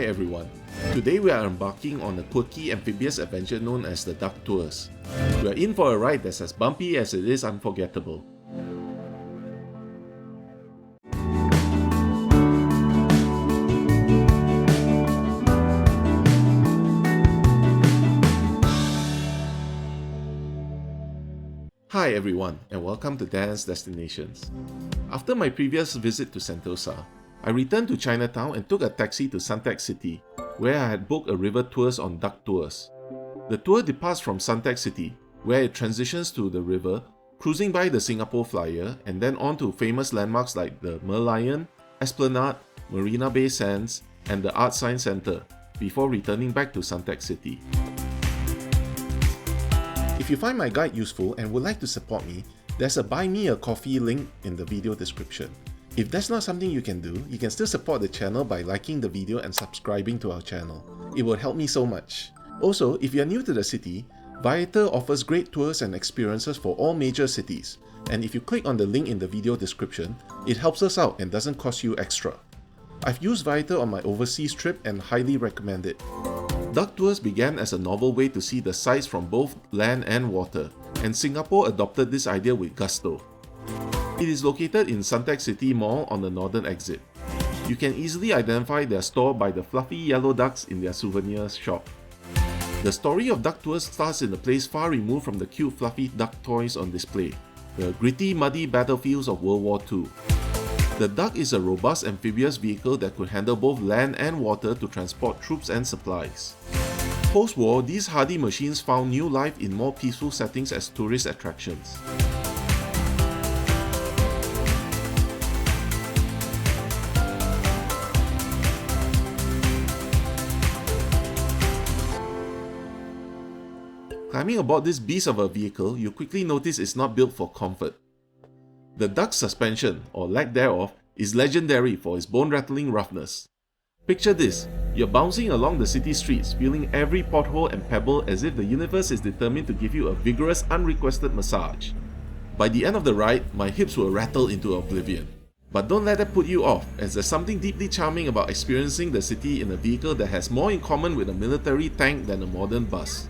Hi everyone, today we are embarking on a quirky amphibious adventure known as the DuckTours. We are in for a ride that's as bumpy as it is unforgettable. Hi everyone, and welcome to Dan's Destinations. After my previous visit to Sentosa, I returned to Chinatown and took a taxi to Suntec City, where I had booked a river tours on DuckTours. The tour departs from Suntec City, where it transitions to the river, cruising by the Singapore Flyer, and then on to famous landmarks like the Merlion, Esplanade, Marina Bay Sands, and the Art Science Centre, before returning back to Suntec City. If you find my guide useful and would like to support me, there's a Buy Me a Coffee link in the video description. If that's not something you can do, you can still support the channel by liking the video and subscribing to our channel. It would help me so much. Also, if you are new to the city, Viator offers great tours and experiences for all major cities. And if you click on the link in the video description, it helps us out and doesn't cost you extra. I've used Viator on my overseas trip and highly recommend it. DuckTours began as a novel way to see the sights from both land and water, and Singapore adopted this idea with gusto. It is located in Suntec City Mall on the northern exit. You can easily identify their store by the fluffy yellow ducks in their souvenirs shop. The story of DuckTours starts in a place far removed from the cute fluffy duck toys on display, the gritty, muddy battlefields of World War II. The Duck is a robust amphibious vehicle that could handle both land and water to transport troops and supplies. Post-war, these hardy machines found new life in more peaceful settings as tourist attractions. Climbing aboard this beast of a vehicle, you quickly notice it's not built for comfort. The Duck's suspension, or lack thereof, is legendary for its bone-rattling roughness. Picture this, you're bouncing along the city streets, feeling every pothole and pebble as if the universe is determined to give you a vigorous, unrequested massage. By the end of the ride, my hips were rattled into oblivion. But don't let that put you off, as there's something deeply charming about experiencing the city in a vehicle that has more in common with a military tank than a modern bus.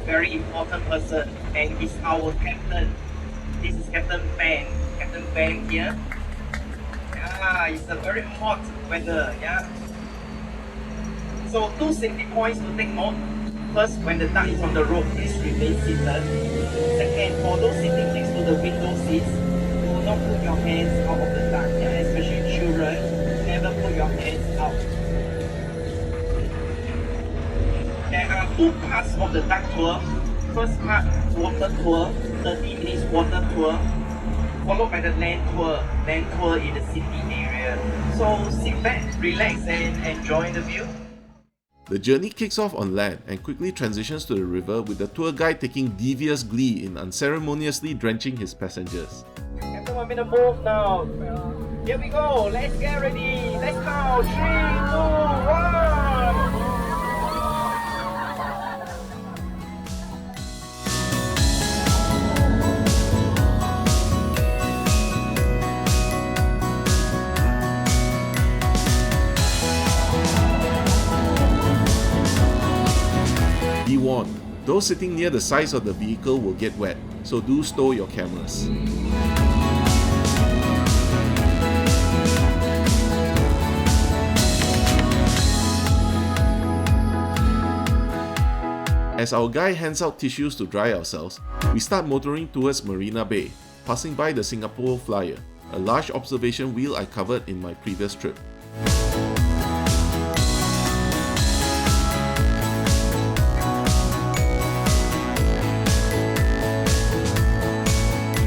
Very important person, and he's our captain. This is Captain Fan. Captain Fan here. Yeah, it's a very hot weather. Yeah. So 2 safety points to take note. First, when the duck is on the road, please remain seated. Second, for those sitting next to the window seats, do not put your hands out of the duck. Yeah, especially children, never put your hands out. There are 2 parts of the duck tour. First part, water tour, 30 minutes water tour, followed by the land tour in the city area. So sit back, relax and enjoy the view. The journey kicks off on land and quickly transitions to the river, with the tour guide taking devious glee in unceremoniously drenching his passengers. Captain, 1 minute move now. Here we go, let's get ready. Let's go, 3, 2, 1. Be warned, those sitting near the sides of the vehicle will get wet, so do stow your cameras. As our guy hands out tissues to dry ourselves, we start motoring towards Marina Bay, passing by the Singapore Flyer, a large observation wheel I covered in my previous trip.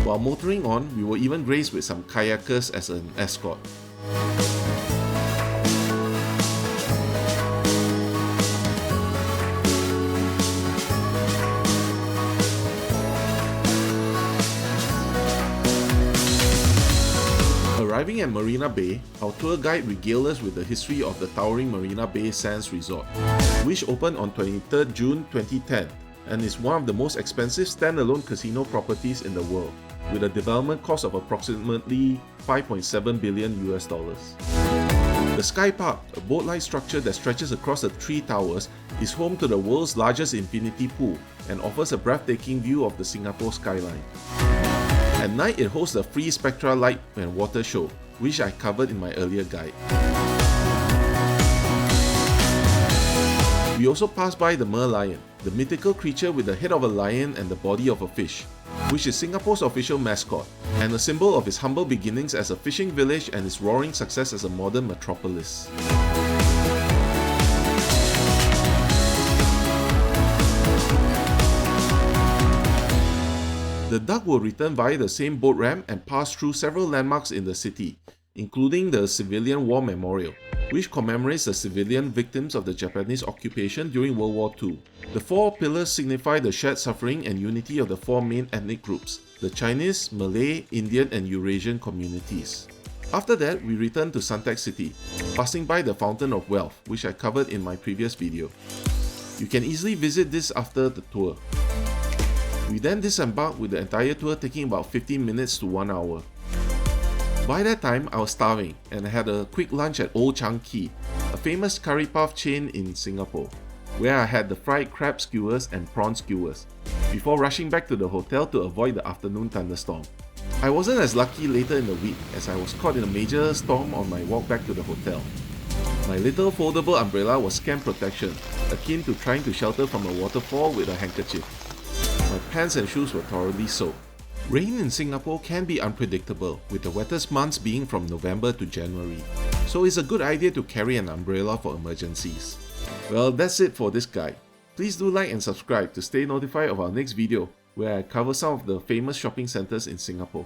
While motoring on, we were even graced with some kayakers as an escort. Arriving at Marina Bay, our tour guide regaled us with the history of the towering Marina Bay Sands Resort, which opened on 23rd June 2010 and is one of the most expensive standalone casino properties in the world, with a development cost of approximately $5.7 billion. The Sky Park, a boat-like structure that stretches across the 3 towers, is home to the world's largest infinity pool and offers a breathtaking view of the Singapore skyline. At night, it hosts the free Spectra Light and Water Show, which I covered in my earlier guide. We also passed by the Merlion, the mythical creature with the head of a lion and the body of a fish, which is Singapore's official mascot, and a symbol of its humble beginnings as a fishing village and its roaring success as a modern metropolis. The Duck will return via the same boat ramp and pass through several landmarks in the city, including the Civilian War Memorial, which commemorates the civilian victims of the Japanese occupation during World War II. The 4 pillars signify the shared suffering and unity of the 4 main ethnic groups, the Chinese, Malay, Indian and Eurasian communities. After that, we return to Suntec City, passing by the Fountain of Wealth, which I covered in my previous video. You can easily visit this after the tour. We then disembarked with the entire tour taking about 15 minutes to 1 hour. By that time, I was starving and I had a quick lunch at Old Chang Kee, a famous curry puff chain in Singapore, where I had the fried crab skewers and prawn skewers, before rushing back to the hotel to avoid the afternoon thunderstorm. I wasn't as lucky later in the week as I was caught in a major storm on my walk back to the hotel. My little foldable umbrella was scam protection, akin to trying to shelter from a waterfall with a handkerchief. My pants and shoes were thoroughly soaked. Rain in Singapore can be unpredictable, with the wettest months being from November to January, so it's a good idea to carry an umbrella for emergencies. Well, that's it for this guide. Please do like and subscribe to stay notified of our next video, where I cover some of the famous shopping centres in Singapore.